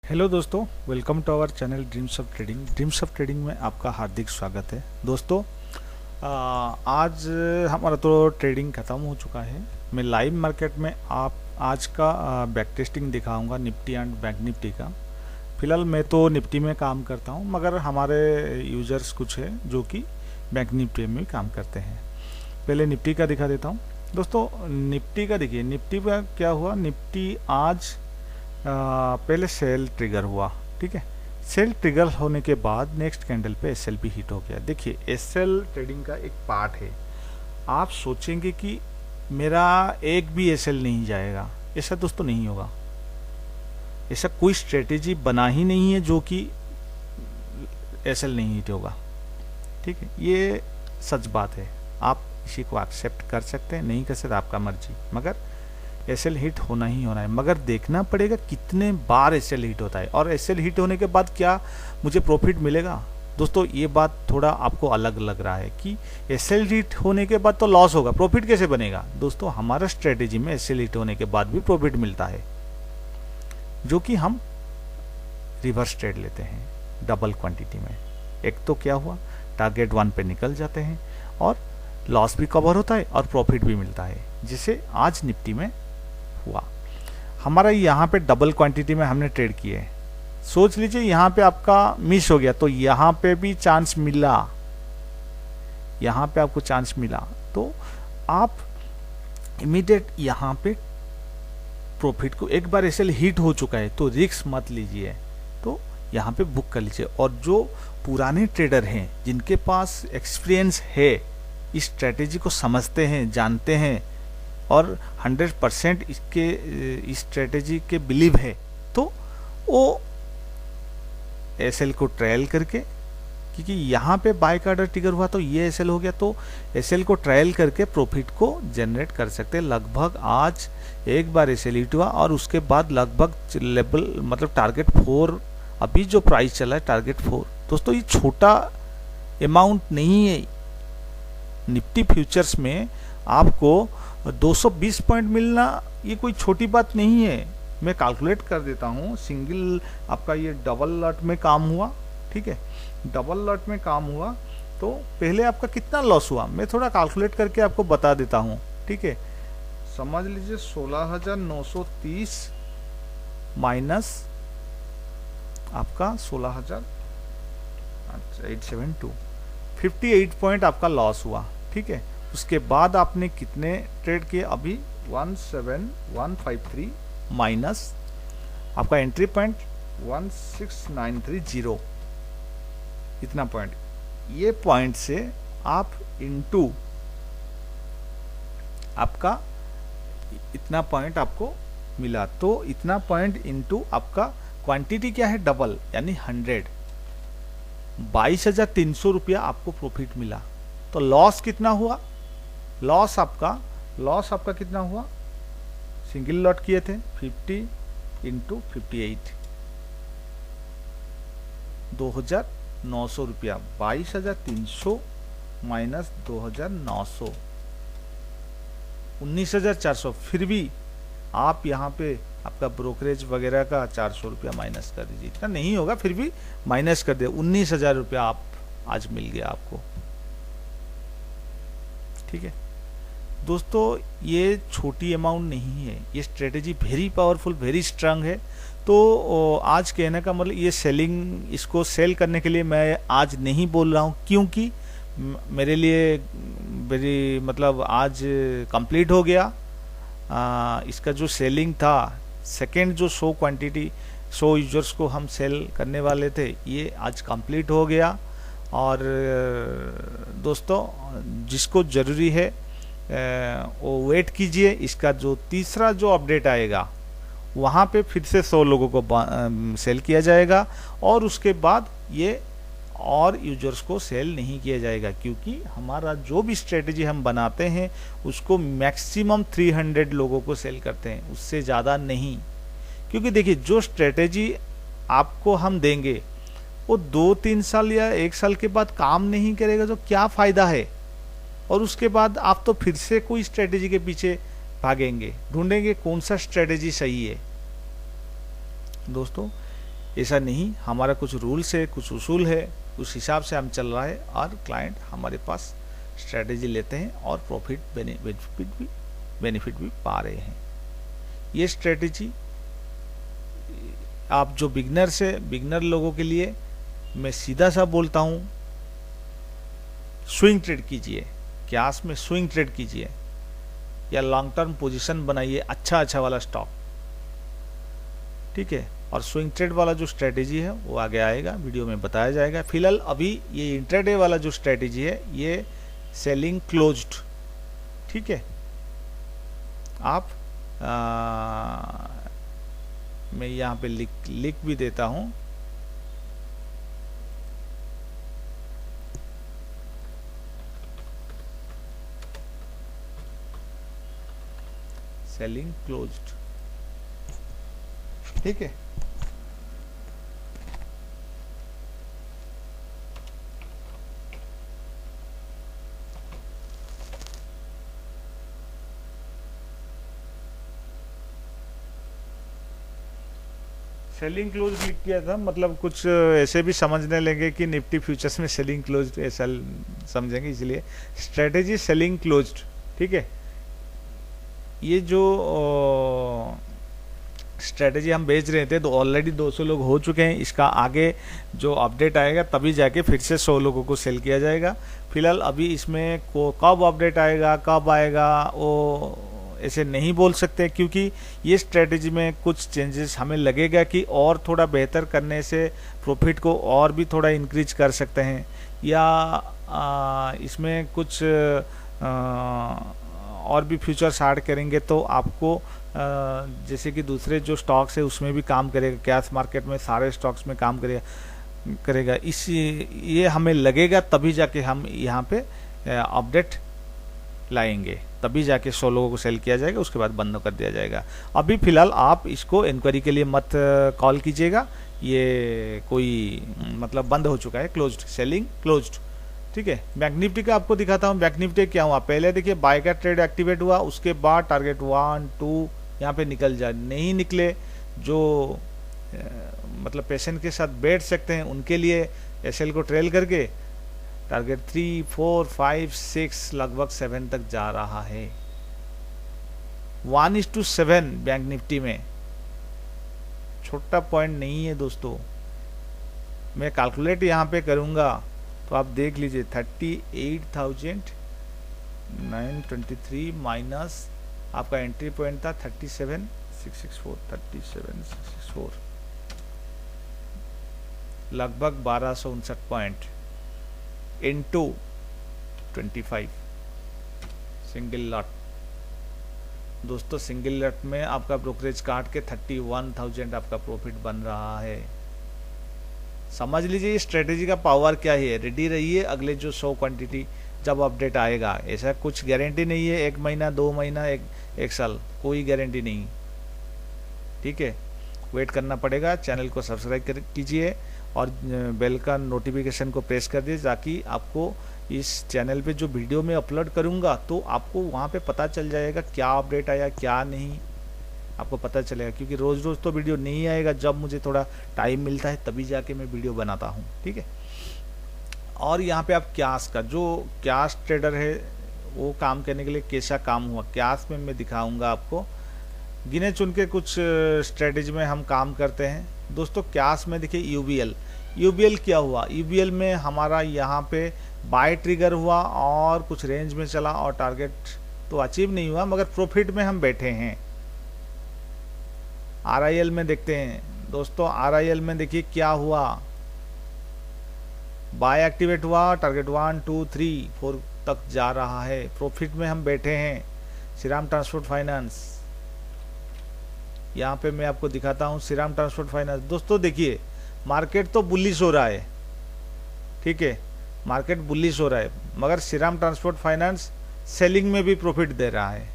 Hello दोस्तों, welcome to our channel dreams of trading. Dreams of trading में आपका हार्दिक स्वागत है। दोस्तों, आज हमारा तो ट्रेडिंग ख़त्म हो चुका है। मैं लाइव मार्केट में आप आज का बैक टेस्टिंग दिखाऊंगा निफ्टी एंड बैंक निफ्टी का। फिलहाल मैं तो निफ्टी में काम करता हूं, मगर हमारे यूजर्स कुछ है जो कि बैंक निफ्टी में काम करते हैं। पहले निफ्टी का दिखा देता हूँ। दोस्तों, निफ्टी का देखिए, निफ्टी का क्या हुआ। निफ्टी आज पहले सेल ट्रिगर हुआ, ठीक है। सेल ट्रिगर होने के बाद नेक्स्ट कैंडल पे एसएल भी हिट हो गया। देखिए, एसएल ट्रेडिंग का एक पार्ट है। आप सोचेंगे कि मेरा एक भी एसएल नहीं जाएगा, ऐसा दोस्तों नहीं होगा। ऐसा कोई स्ट्रेटेजी बना ही नहीं है जो कि एसएल नहीं हिट होगा, ठीक है। ये सच बात है। आप इसी को एक्सेप्ट कर सकते हैं, नहीं कर सकते आपका मर्जी, मगर एसएल हिट होना ही होना है। मगर देखना पड़ेगा कितने बार एसएल हिट होता है और एसएल हिट होने के बाद क्या मुझे प्रॉफिट मिलेगा। दोस्तों, ये बात थोड़ा आपको अलग लग रहा है कि एसएल हिट होने के बाद तो लॉस होगा, प्रॉफिट कैसे बनेगा। दोस्तों, हमारा स्ट्रेटेजी में एसएल हिट होने के बाद भी प्रॉफिट मिलता है, जो कि हम रिवर्स ट्रेड लेते हैं डबल क्वांटिटी में। एक तो क्या हुआ, टारगेट 1 पे निकल जाते हैं और लॉस भी कवर होता है और प्रॉफिट भी मिलता है, जिसे आज निफ्टी में हुआ। हमारा यहाँ पे डबल क्वांटिटी में हमने ट्रेड किए। सोच लीजिए यहाँ पे आपका मिस हो गया तो यहाँ पे भी चांस मिला, यहाँ पे आपको चांस मिला तो आप इमीडिएट यहाँ पे प्रॉफिट को, एक बार एसएल हिट हो चुका है तो रिस्क मत लीजिए, तो यहाँ पे बुक कर लीजिए। और जो पुराने ट्रेडर हैं, जिनके पास एक्सपीरियंस है, इस स्ट्रेटेजी को समझते हैं, जानते हैं और 100% इस स्ट्रेटेजी के बिलीव है, तो वो एसएल को ट्रायल करके, क्योंकि यहाँ पे बाय का ऑर्डर ट्रिगर हुआ तो ये एसएल हो गया, तो एसएल को ट्रायल करके प्रॉफिट को जनरेट कर सकते हैं। लगभग आज एक बार एसएल हिट हुआ और उसके बाद लगभग लेवल मतलब टारगेट 4, अभी जो प्राइस चला है टारगेट 4। दोस्तों, ये छोटा अमाउंट नहीं है। निफ्टी फ्यूचर्स में आपको 220 पॉइंट मिलना ये कोई छोटी बात नहीं है। मैं कैलकुलेट कर देता हूँ। सिंगल आपका ये डबल लॉट में काम हुआ, ठीक है। डबल लॉट में काम हुआ तो पहले आपका कितना लॉस हुआ, मैं थोड़ा कैलकुलेट करके आपको बता देता हूँ, ठीक है। समझ लीजिए 16,930 माइनस आपका 16,872, 58 पॉइंट आपका लॉस हुआ, ठीक है। उसके बाद आपने कितने ट्रेड किए, अभी 17153 माइनस आपका एंट्री पॉइंट 16930, इतना पॉइंट। ये पॉइंट से आप इनटू आपका इतना पॉइंट आपको मिला, तो इतना पॉइंट इनटू आपका क्वांटिटी क्या है, डबल, यानी 100, 22,300 रुपया आपको प्रॉफिट मिला। तो लॉस कितना हुआ, लॉस आपका कितना हुआ, सिंगल लॉट किए थे 50 इंटू 58, 2,900 रुपया, 22,300 माइनस 2,900, 19,400। फिर भी आप यहाँ पे आपका ब्रोकरेज वगैरह का 400 रुपया माइनस कर दीजिए, इतना नहीं होगा, फिर भी माइनस कर दे, 19,000 रुपया आप आज मिल गया आपको, ठीक है। दोस्तों, ये छोटी अमाउंट नहीं है, ये strategy very powerful, very strong है। तो आज कहने का मतलब ये सेलिंग, इसको सेल करने के लिए मैं आज नहीं बोल रहा हूँ, क्योंकि मेरे लिए वेरी मतलब आज कंप्लीट हो गया। इसका जो सेलिंग था, सेकेंड जो 100 क्वांटिटी 100 यूजर्स को हम सेल करने वाले थे, ये आज कंप्लीट हो गया। और दोस्तों, जिसको ज़रूरी है वो वेट कीजिए, इसका जो तीसरा जो अपडेट आएगा वहाँ पे फिर से 100 लोगों को सेल किया जाएगा और उसके बाद ये और यूजर्स को सेल नहीं किया जाएगा, क्योंकि हमारा जो भी स्ट्रेटेजी हम बनाते हैं उसको मैक्सिमम 300 लोगों को सेल करते हैं, उससे ज़्यादा नहीं। क्योंकि देखिए, जो स्ट्रेटेजी आपको हम देंगे वो 2-3 साल या 1 साल के बाद काम नहीं करेगा, तो क्या फ़ायदा है। और उसके बाद आप तो फिर से कोई स्ट्रेटेजी के पीछे भागेंगे, ढूंढेंगे कौन सा स्ट्रेटेजी सही है। दोस्तों, ऐसा नहीं, हमारा कुछ रूल्स है, कुछ उसूल है, उस हिसाब से हम चल रहा है और क्लाइंट हमारे पास स्ट्रेटेजी लेते हैं और प्रॉफिट बेनिफिट भी पा रहे हैं। ये स्ट्रेटेजी आप जो बिगनर लोगों के लिए मैं सीधा सा बोलता हूँ, स्विंग ट्रेड कीजिए, कैश में स्विंग ट्रेड कीजिए या लॉन्ग टर्म पोजीशन बनाइए अच्छा वाला स्टॉक, ठीक है। और स्विंग ट्रेड वाला जो स्ट्रेटेजी है वो आगे आएगा, वीडियो में बताया जाएगा। फिलहाल अभी ये इंट्राडे वाला जो स्ट्रेटेजी है ये सेलिंग क्लोज्ड, ठीक है। आप मैं यहाँ पे लिख भी देता हूँ, सेलिंग क्लोज्ड, ठीक है। सेलिंग क्लोज क्लिक किया था, मतलब कुछ ऐसे भी समझने लेंगे कि निफ्टी फ्यूचर्स में सेलिंग क्लोज ऐसा समझेंगे, इसलिए स्ट्रेटेजी सेलिंग क्लोज्ड, ठीक है। ये जो स्ट्रेटेजी हम बेच रहे थे तो ऑलरेडी 200 लोग हो चुके हैं, इसका आगे जो अपडेट आएगा तभी जाके फिर से 100 लोगों को सेल किया जाएगा। फिलहाल अभी इसमें कब अपडेट आएगा, कब आएगा, वो ऐसे नहीं बोल सकते, क्योंकि ये स्ट्रेटेजी में कुछ चेंजेस हमें लगेगा कि और थोड़ा बेहतर करने से प्रॉफिट को और भी थोड़ा इंक्रीज कर सकते हैं, या इसमें कुछ और भी फीचर्स ऐड करेंगे तो आपको जैसे कि दूसरे जो स्टॉक्स है उसमें भी काम करेगा, कैश मार्केट में सारे स्टॉक्स में काम करेगा। ये हमें लगेगा, तभी जाके हम यहाँ पे अपडेट लाएंगे, तभी जाके 100 लोगों को सेल किया जाएगा, उसके बाद बंद कर दिया जाएगा। अभी फिलहाल आप इसको इंक्वायरी के लिए मत कॉल कीजिएगा, ये कोई मतलब बंद हो चुका है, क्लोज्ड, सेलिंग क्लोज्ड, ठीक है। बैंक निफ्टी का आपको दिखाता हूँ। बैंक निफ्टी क्या हुआ, पहले देखिए बाय का ट्रेड एक्टिवेट हुआ, उसके बाद टारगेट 1 2 यहाँ पे निकल जाए, नहीं निकले जो मतलब पेशेंट के साथ बैठ सकते हैं उनके लिए एसएल को ट्रेल करके टारगेट 3 4 5 6 लगभग 7 तक जा रहा है। 1:7 बैंक निफ्टी में, छोटा पॉइंट नहीं है दोस्तों। मैं कैलकुलेट यहाँ पे करूँगा तो आप देख लीजिए 38,923 माइनस आपका एंट्री पॉइंट था 37,664 लगभग 1259 पॉइंट इनटू 25 सिंगल लॉट। दोस्तों सिंगल लॉट में आपका ब्रोकरेज काट के 31,000 आपका प्रॉफिट बन रहा है। समझ लीजिए स्ट्रेटेजी का पावर क्या है। रेडी रहिए, अगले जो 100 क्वांटिटी जब अपडेट आएगा, ऐसा कुछ गारंटी नहीं है 1 महीना 2 महीना 1 साल, कोई गारंटी नहीं, ठीक है। वेट करना पड़ेगा। चैनल को सब्सक्राइब कीजिए और बेल का नोटिफिकेशन को प्रेस कर दीजिए, ताकि आपको इस चैनल पे जो वीडियो मैं अपलोड करूँगा तो आपको वहाँ पे पता चल जाएगा क्या अपडेट आया क्या नहीं, आपको पता चलेगा। क्योंकि रोज़ रोज़ तो वीडियो नहीं आएगा, जब मुझे थोड़ा टाइम मिलता है तभी जाके मैं वीडियो बनाता हूँ, ठीक है। और यहाँ पे आप कैश का, जो कैश ट्रेडर है वो काम करने के लिए कैसा काम हुआ कैश में मैं दिखाऊंगा आपको। गिने चुन के कुछ स्ट्रेटेजी में हम काम करते हैं दोस्तों। कैश में देखिए यूबीएल क्या हुआ, यूबीएल में हमारा यहाँ पे बाय ट्रिगर हुआ और कुछ रेंज में चला और टारगेट तो अचीव नहीं हुआ, मगर प्रॉफिट में हम बैठे हैं। आरआईएल में देखते हैं दोस्तों, आरआईएल में देखिए क्या हुआ, बाय एक्टिवेट हुआ, टारगेट 1 2 3 4 तक जा रहा है, प्रॉफिट में हम बैठे हैं। श्रीराम ट्रांसपोर्ट फाइनेंस, यहाँ पे मैं आपको दिखाता हूँ श्रीराम ट्रांसपोर्ट फाइनेंस। दोस्तों देखिए मार्केट तो बुलिश हो रहा है, ठीक है, मार्केट बुलिश हो रहा है, मगर श्रीराम ट्रांसपोर्ट फाइनेंस सेलिंग में भी प्रॉफिट दे रहा है,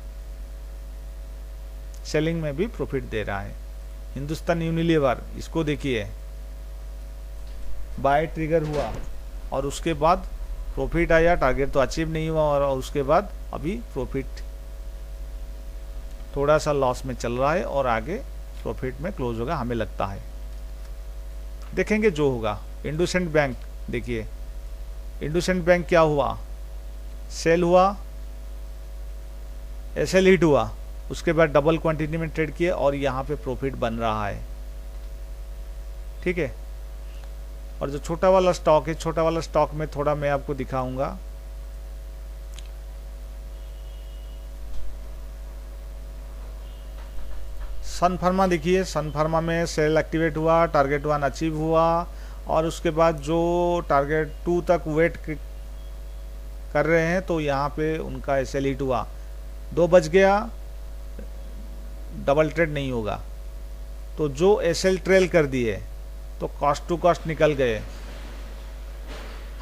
सेलिंग में भी प्रॉफिट दे रहा है। हिंदुस्तान यूनिलीवर, इसको देखिए बाय ट्रिगर हुआ और उसके बाद प्रॉफिट आया, टारगेट तो अचीव नहीं हुआ और उसके बाद अभी प्रॉफिट थोड़ा सा लॉस में चल रहा है और आगे प्रॉफिट में क्लोज होगा हमें लगता है। देखेंगे जो होगा। इंडसइंड बैंक देखिए, इंडसइंड बैंक क्या हुआ, सेल हुआ, एसएल हिट हुआ, उसके बाद डबल क्वांटिटी में ट्रेड किए और यहाँ पे प्रॉफिट बन रहा है। ठीक है, और जो छोटा वाला स्टॉक है, छोटा वाला स्टॉक में थोड़ा मैं आपको दिखाऊंगा। सन फार्मा देखिए, सन फार्मा में सेल एक्टिवेट हुआ, टारगेट 1 अचीव हुआ और उसके बाद जो टारगेट 2 तक वेट कर रहे हैं तो यहाँ पे उनका एसएल हिट हुआ, 2 बज गया, डबल ट्रेड नहीं होगा। तो जो एसएल ट्रेल कर दिए तो कॉस्ट टू कॉस्ट निकल गए।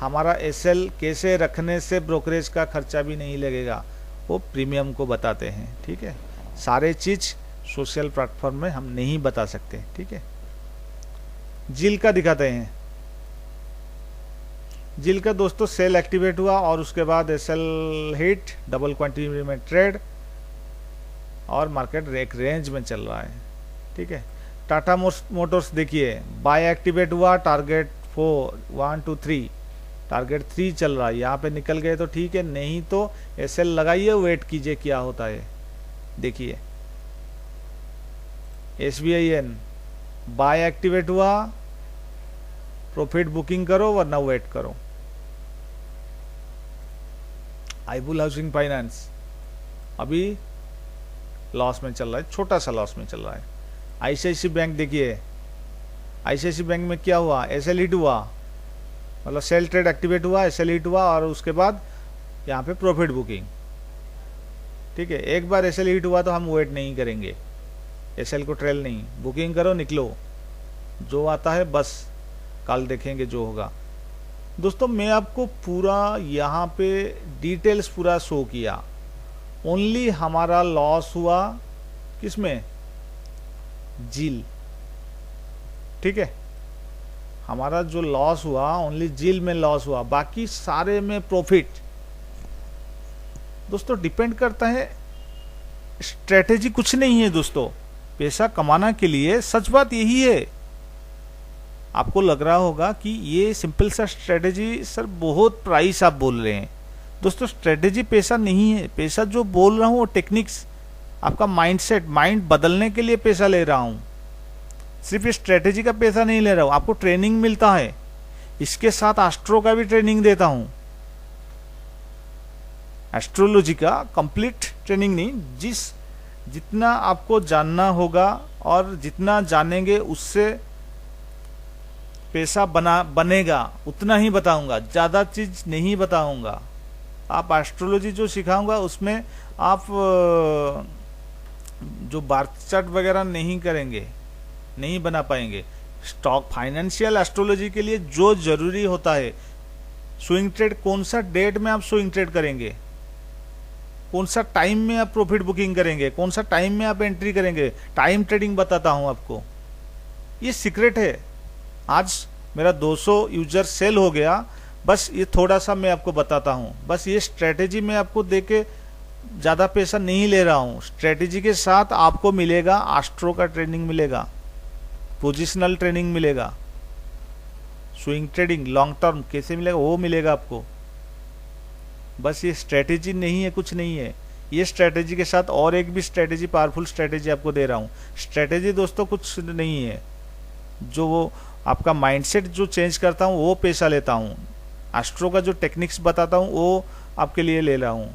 हमारा एसएल कैसे रखने से ब्रोकरेज का खर्चा भी नहीं लगेगा, वो प्रीमियम को बताते हैं। ठीक है, सारे चीज सोशल प्लेटफॉर्म में हम नहीं बता सकते। ठीक है, जिल का दिखाते हैं। जिल का दोस्तों सेल एक्टिवेट हुआ और उसके बाद एसएल हिट, डबल क्वांटिटी में ट्रेड और मार्केट एक रेंज में चल रहा है। ठीक है, टाटा मोटर्स देखिए, बाय एक्टिवेट हुआ, टारगेट 4 1 2 3, टारगेट 3 चल रहा है, यहाँ पे निकल गए तो ठीक है, नहीं तो एसएल लगाइए, वेट कीजिए क्या होता है। देखिए एसबीआईएन बाय एक्टिवेट हुआ, प्रॉफिट बुकिंग करो वरना वेट करो। आईबुल हाउसिंग फाइनेंस अभी लॉस में चल रहा है, छोटा सा लॉस में चल रहा है। आईसीआईसी बैंक देखिए, आईसीआईसी बैंक में क्या हुआ, एसएल हिट हुआ, मतलब सेल ट्रेड एक्टिवेट हुआ, एसएल हिट हुआ और उसके बाद यहाँ पे प्रॉफिट बुकिंग। ठीक है, एक बार एसएल हिट हुआ तो हम वेट नहीं करेंगे, एसएल को ट्रेल नहीं, बुकिंग करो, निकलो, जो आता है बस कल देखेंगे जो होगा। दोस्तों मैं आपको पूरा यहाँ पे डिटेल्स पूरा शो किया। ओनली हमारा लॉस हुआ किसमें, जील। ठीक है, हमारा जो लॉस हुआ ओनली जील में लॉस हुआ, बाकी सारे में प्रॉफिट। दोस्तों डिपेंड करता है, स्ट्रेटेजी कुछ नहीं है दोस्तों, पैसा कमाना के लिए सच बात यही है। आपको लग रहा होगा कि ये सिंपल सा स्ट्रेटेजी सर बहुत प्राइस आप बोल रहे हैं। दोस्तों स्ट्रेटेजी पैसा नहीं है, पैसा जो बोल रहा हूँ वो टेक्निक्स, आपका माइंडसेट, माइंड बदलने के लिए पैसा ले रहा हूँ, सिर्फ स्ट्रेटेजी का पैसा नहीं ले रहा हूँ। आपको ट्रेनिंग मिलता है, इसके साथ एस्ट्रो का भी ट्रेनिंग देता हूँ, एस्ट्रोलॉजी का कंप्लीट ट्रेनिंग नहीं, जितना आपको जानना होगा और जितना जानेंगे उससे पैसा बनेगा उतना ही बताऊंगा, ज़्यादा चीज़ नहीं बताऊंगा। आप एस्ट्रोलॉजी जो सिखाऊंगा उसमें आप जो बार्थ चार्ट वगैरह नहीं करेंगे, नहीं बना पाएंगे। स्टॉक फाइनेंशियल एस्ट्रोलॉजी के लिए जो जरूरी होता है, स्विंग ट्रेड कौन सा डेट में आप स्विंग ट्रेड करेंगे, कौन सा टाइम में आप प्रॉफिट बुकिंग करेंगे, कौन सा टाइम में आप एंट्री करेंगे, टाइम ट्रेडिंग बताता हूं आपको, ये सीक्रेट है। आज मेरा 200 यूजर सेल हो गया, बस ये थोड़ा सा मैं आपको बताता हूं, बस ये स्ट्रेटेजी मैं आपको देके ज़्यादा पैसा नहीं ले रहा हूं। स्ट्रेटेजी के साथ आपको मिलेगा एस्ट्रो का ट्रेनिंग मिलेगा, पोजिशनल ट्रेनिंग मिलेगा, स्विंग ट्रेडिंग लॉन्ग टर्म कैसे मिलेगा वो मिलेगा आपको। बस ये स्ट्रेटेजी नहीं है, कुछ नहीं है, ये स्ट्रेटेजी के साथ और एक भी स्ट्रेटेजी, पावरफुल स्ट्रेटेजी आपको दे रहा हूँ। स्ट्रेटेजी दोस्तों कुछ नहीं है, जो वो आपका माइंडसेट जो चेंज करता हूँ वो पैसा लेता हूँ। एस्ट्रो का जो टेक्निक्स बताता हूँ वो आपके लिए ले रहा हूँ।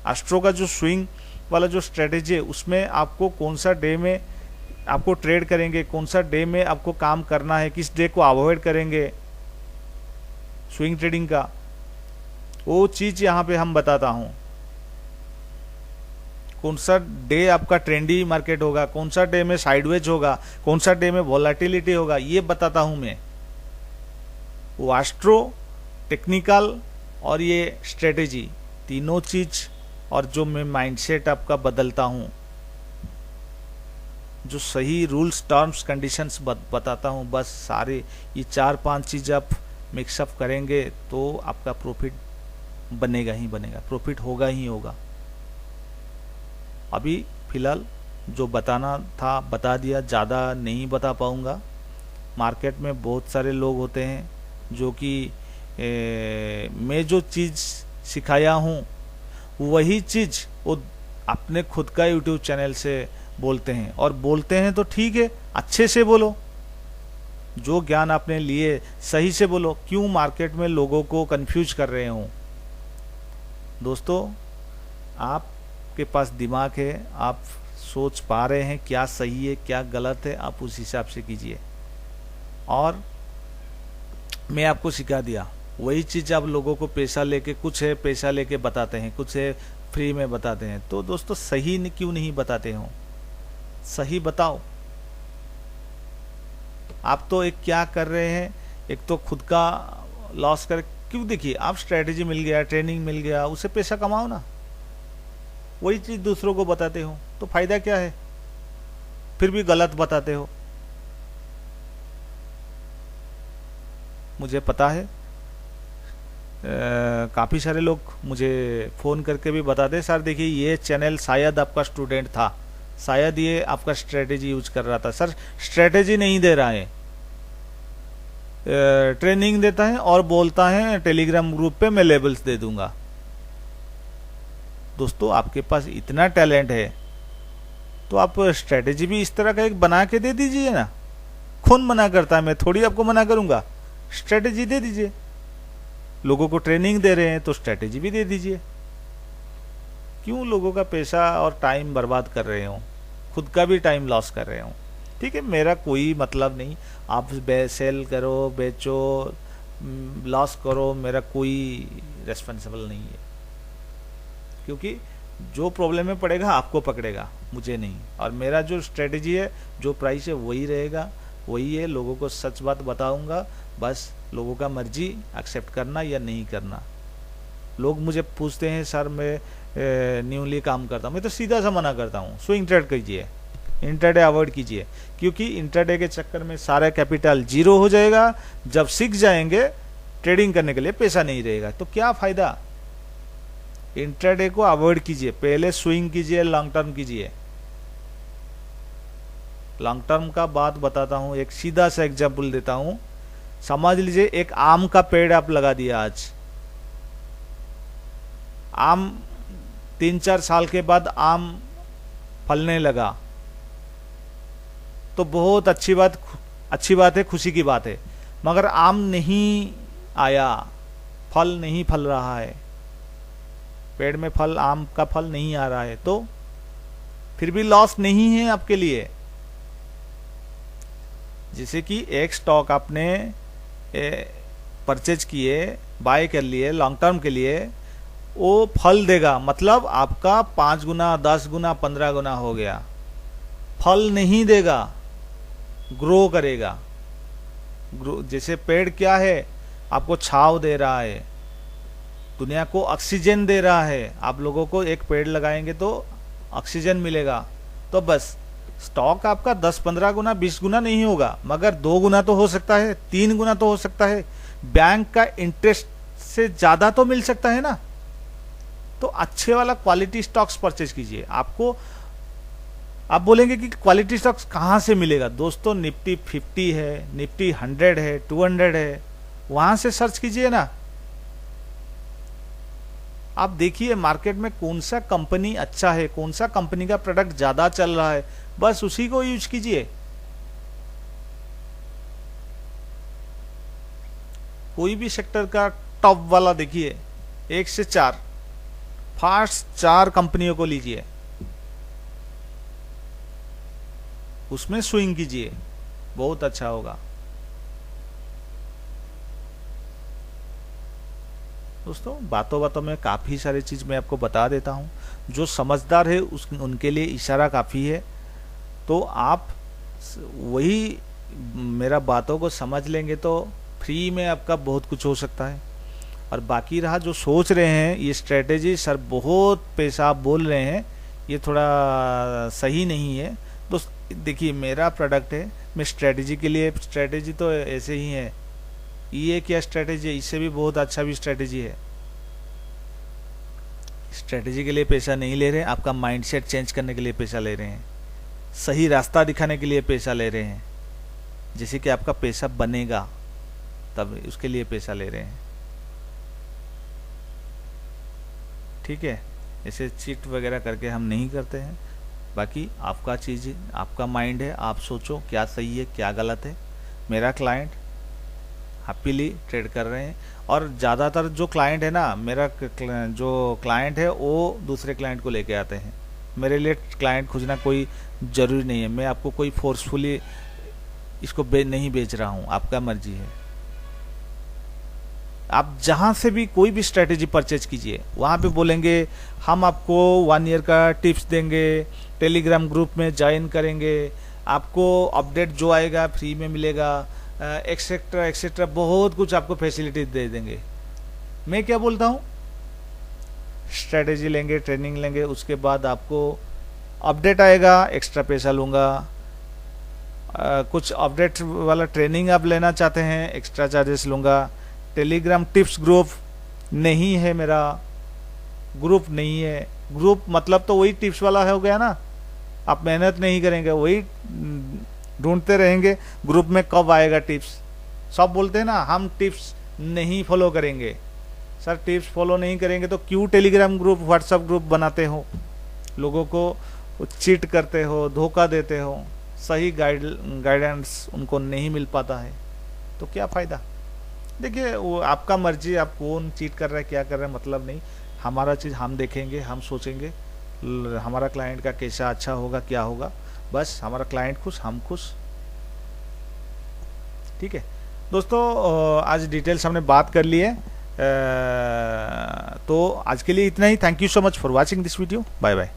एस्ट्रो का जो स्विंग वाला जो स्ट्रेटेजी है उसमें आपको कौन सा डे में आपको ट्रेड करेंगे, कौन सा डे में आपको काम करना है, किस डे को अवॉइड करेंगे स्विंग ट्रेडिंग का, वो चीज़ यहाँ पे हम बताता हूँ। कौन सा डे आपका ट्रेंडी मार्केट होगा, कौन सा डे में साइडवेज होगा, कौन सा डे में वोलेटिलिटी होगा, ये बताता हूँ मैं। वो एस्ट्रो, टेक्निकल और ये स्ट्रेटेजी तीनों चीज, और जो मैं माइंडसेट आपका बदलता हूँ, जो सही रूल्स टर्म्स कंडीशंस बताता हूँ, बस सारे ये 4-5 चीज़ आप मिक्सअप करेंगे तो आपका प्रॉफिट बनेगा ही बनेगा, प्रॉफिट होगा ही होगा। अभी फिलहाल जो बताना था बता दिया, ज़्यादा नहीं बता पाऊँगा। मार्केट में बहुत सारे लोग होते हैं जो कि मैं जो चीज़ सिखाया हूँ वही चीज़ वो अपने खुद का यूट्यूब चैनल से बोलते हैं, और बोलते हैं तो ठीक है, अच्छे से बोलो, जो ज्ञान आपने लिए सही से बोलो, क्यों मार्केट में लोगों को कंफ्यूज कर रहे हो। दोस्तों, आपके पास दिमाग है, आप सोच पा रहे हैं क्या सही है क्या गलत है, आप उस हिसाब से कीजिए। और मैं आपको सिखा दिया वही चीज़ आप लोगों को पैसा लेके, कुछ है पैसा लेके बताते हैं, कुछ है फ्री में बताते हैं। तो दोस्तों, सही क्यों नहीं बताते हो, सही बताओ। आप तो एक क्या कर रहे हैं, एक तो खुद का लॉस कर, क्यों? देखिए, आप स्ट्रेटेजी मिल गया, ट्रेनिंग मिल गया, उससे पैसा कमाओ ना। वही चीज़ दूसरों को बताते हो तो फायदा क्या है, फिर भी गलत बताते हो। मुझे पता है काफ़ी सारे लोग मुझे फ़ोन करके भी बताते, सर देखिए ये चैनल शायद आपका स्टूडेंट था, शायद ये आपका स्ट्रेटेजी यूज कर रहा था। सर, स्ट्रेटेजी नहीं दे रहा है, ट्रेनिंग देता है और बोलता है टेलीग्राम ग्रुप पे मैं लेबल्स दे दूंगा। दोस्तों, आपके पास इतना टैलेंट है तो आप स्ट्रेटेजी भी इस तरह का एक बना के दे दीजिए ना। कौन मना करता है, मैं थोड़ी आपको मना करूंगा। स्ट्रेटेजी दे दीजिए, लोगों को ट्रेनिंग दे रहे हैं तो स्ट्रेटेजी भी दे दीजिए। क्यों लोगों का पैसा और टाइम बर्बाद कर रहे हो, खुद का भी टाइम लॉस कर रहे हो। ठीक है, मेरा कोई मतलब नहीं, आप सेल करो, बेचो, लॉस करो, मेरा कोई रेस्पॉन्सिबल नहीं है, क्योंकि जो प्रॉब्लम में पड़ेगा आपको पकड़ेगा, मुझे नहीं। और मेरा जो स्ट्रेटेजी है, जो प्राइस है वही रहेगा, वही है। लोगों को सच बात बताऊंगा, बस लोगों का मर्जी एक्सेप्ट करना या नहीं करना। लोग मुझे पूछते हैं सर मैं न्यूली काम करता हूँ, मैं तो सीधा सा मना करता हूँ, स्विंग ट्रेड कीजिए, इंट्राडे अवॉइड कीजिए, क्योंकि इंट्राडे के चक्कर में सारा कैपिटल जीरो हो जाएगा। जब सीख जाएंगे ट्रेडिंग करने के लिए पैसा नहीं रहेगा तो क्या फायदा। इंट्राडे को अवॉइड कीजिए, पहले स्विंग कीजिए, लॉन्ग टर्म कीजिए। लॉन्ग टर्म का बात बताता हूँ, एक सीधा सा एग्जाम्पल देता हूँ। समझ लीजिए एक आम का पेड़ आप लगा दिया, आज आम 3-4 साल के बाद आम फलने लगा तो बहुत अच्छी बात है, खुशी की बात है। मगर आम नहीं आया, फल नहीं फल रहा है, पेड़ में फल, आम का फल नहीं आ रहा है, तो फिर भी लॉस नहीं है आपके लिए। जैसे कि एक स्टॉक आपने परचेज किए, बाय कर लिए लॉन्ग टर्म के लिए, वो फल देगा, मतलब आपका 5 गुना, 10 गुना, 15 गुना हो गया। फल नहीं देगा, ग्रो करेगा। जैसे पेड़ क्या है, आपको छाव दे रहा है, दुनिया को ऑक्सीजन दे रहा है। आप लोगों को एक पेड़ लगाएंगे तो ऑक्सीजन मिलेगा। तो बस स्टॉक आपका 10-15 गुना, 20 गुना नहीं होगा, मगर 2 गुना तो हो सकता है, 3 गुना तो हो सकता है। बैंक का इंटरेस्ट से ज्यादा तो मिल सकता है ना। तो अच्छे वाला क्वालिटी स्टॉक्स परचेज कीजिए। आपको आप बोलेंगे कि क्वालिटी स्टॉक्स कहां से मिलेगा। दोस्तों, निफ्टी 50 है, निफ्टी 100 है, 200 है, वहां से सर्च कीजिए ना। आप देखिए मार्केट में कौन सा कंपनी अच्छा है, कौन सा कंपनी का प्रोडक्ट ज्यादा चल रहा है, बस उसी को यूज कीजिए। कोई भी सेक्टर का टॉप वाला देखिए, 1 से 4 फास्ट 4 कंपनियों को लीजिए, उसमें स्विंग कीजिए, बहुत अच्छा होगा। दोस्तों, बातों बातों में काफ़ी सारी चीज़ मैं आपको बता देता हूँ। जो समझदार है उनके लिए इशारा काफ़ी है। तो आप वही मेरा बातों को समझ लेंगे तो फ्री में आपका बहुत कुछ हो सकता है। और बाकी रहा जो सोच रहे हैं ये स्ट्रेटेजी, सर बहुत पैसा आप बोल रहे हैं, ये थोड़ा सही नहीं है। दोस्त देखिए, मेरा प्रोडक्ट है, मैं स्ट्रेटेजी के लिए, स्ट्रेटेजी तो ऐसे ही है, ये क्या स्ट्रेटेजी है, इससे भी बहुत अच्छा भी स्ट्रेटेजी है। स्ट्रेटेजी के लिए पैसा नहीं ले रहे हैं, आपका माइंडसेट चेंज करने के लिए पैसा ले रहे हैं, सही रास्ता दिखाने के लिए पैसा ले रहे हैं। जैसे कि आपका पैसा बनेगा तब उसके लिए पैसा ले रहे हैं, ठीक है। ऐसे चीट वगैरह करके हम नहीं करते हैं। बाकी आपका चीज़, आपका माइंड है, आप सोचो क्या सही है क्या गलत है। मेरा क्लाइंट हैप्पीली ट्रेड कर रहे हैं, और ज़्यादातर जो क्लाइंट है ना, मेरा जो क्लाइंट है वो दूसरे क्लाइंट को लेके आते हैं। मेरे लिए क्लाइंट खोजना कोई ज़रूरी नहीं है। मैं आपको कोई फोर्सफुली इसको नहीं बेच रहा हूँ, आपका मर्जी है। आप जहाँ से भी कोई भी स्ट्रेटेजी परचेज कीजिए, वहाँ पे बोलेंगे हम आपको 1 ईयर का टिप्स देंगे, टेलीग्राम ग्रुप में ज्वाइन करेंगे, आपको अपडेट जो आएगा फ्री में मिलेगा, एक्सेट्रा एक्सेट्रा, बहुत कुछ आपको फैसिलिटी दे देंगे। मैं क्या बोलता हूँ, स्ट्रेटेजी लेंगे, ट्रेनिंग लेंगे, उसके बाद आपको अपडेट आएगा, एक्स्ट्रा पैसा लूँगा। कुछ अपडेट वाला ट्रेनिंग आप लेना चाहते हैं, एक्स्ट्रा चार्जेस लूँगा। टेलीग्राम टिप्स ग्रुप नहीं है, मेरा ग्रुप नहीं है। ग्रुप मतलब तो वही टिप्स वाला है, हो गया ना। आप मेहनत नहीं करेंगे, वही ढूंढते रहेंगे ग्रुप में कब आएगा टिप्स। सब बोलते हैं ना हम टिप्स नहीं फॉलो करेंगे। सर टिप्स फॉलो नहीं करेंगे तो क्यों टेलीग्राम ग्रुप, व्हाट्सएप ग्रुप बनाते हो, लोगों को चीट करते हो, धोखा देते हो, सही गाइडेंस उनको नहीं मिल पाता है, तो क्या फ़ायदा। देखिए वो आपका मर्जी, आप कौन चीट कर रहा है क्या कर रहा है मतलब नहीं। हमारा चीज़ हम देखेंगे, हम सोचेंगे हमारा क्लाइंट का कैसा अच्छा होगा क्या होगा, बस हमारा क्लाइंट खुश, हम खुश, ठीक है। दोस्तों आज डिटेल्स हमने बात कर ली है, तो आज के लिए इतना ही। Thank you so much for watching this video. Bye bye.